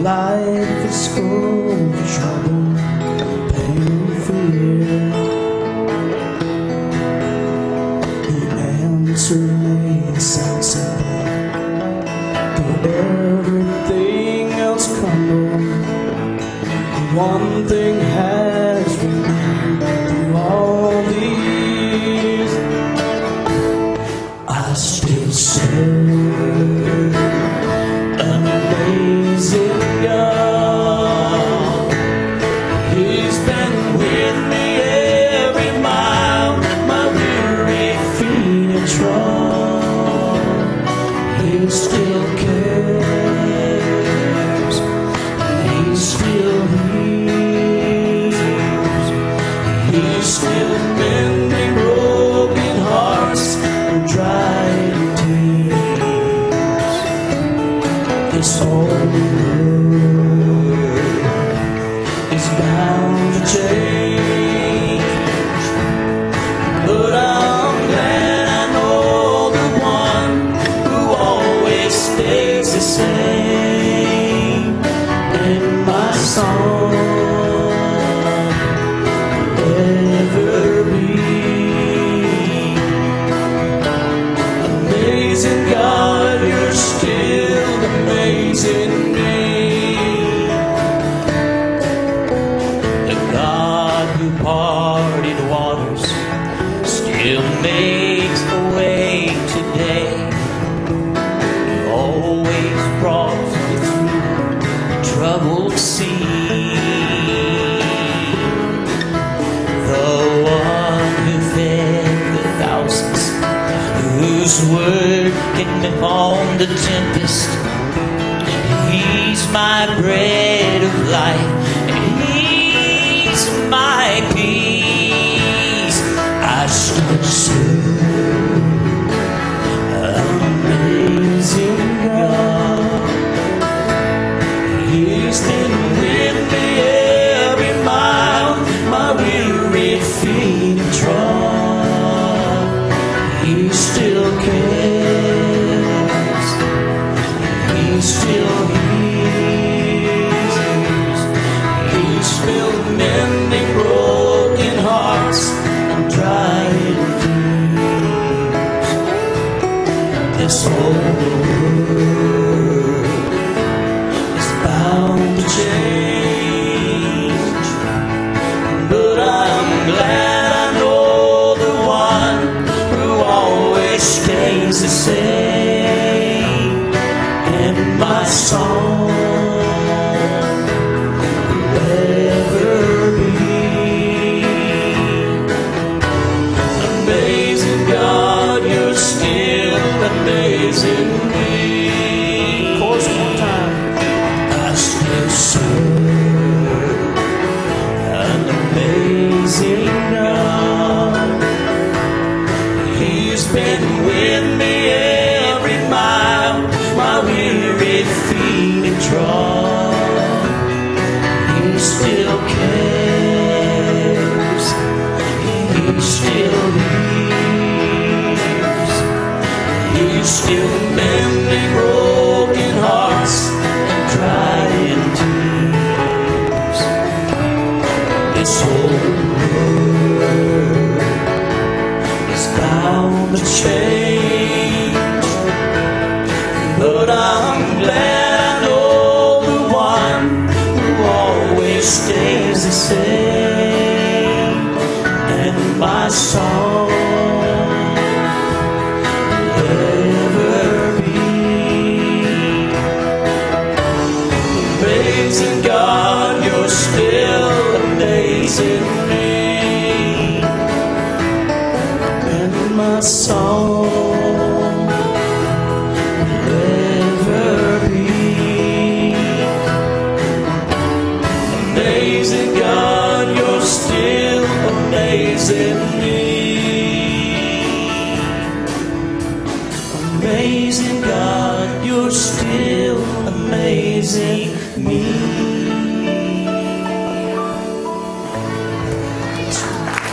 life is full of trouble, pain and fear. The answer may sound simple, but everything else crumbles. One thing has remained through all these. I still serve an amazing God. He's been with me every mile my weary feet have trod. He still cares. He still heals. He's still mending broken hearts and drying tears. This whole world is bound to change, but I'm glad I know the one who always stays the same. In my song ever be. Amazing God, you're still amazing me. The God who parted waters still makes the way today. He always brought me through troubled sea. The one who fed the thousands, whose word can calm the tempest. He's my bread of life, and he's my peace. I still serve an amazing God. He's been with me every mile my weary feet have trod. He still cares. He still heals. He's still mending broken hearts and drying tears. This whole world is bound to change, but I'm glad I know the one who always stays the same. And my song will ever be. Amazing God, you're still amazing me. Chorus one more time. I still serve an amazing God. He's been with me every mile my weary feet have trod. He still cares. He still heals. He's still mending broken hearts and drying tears. This whole world is bound to change, but I'm glad I know the one who always stays the same. And my song will ever be. Amazing God, you're still amazing me. And my song amazing God, you're still amazing me. Amazing God, you're still amazing me.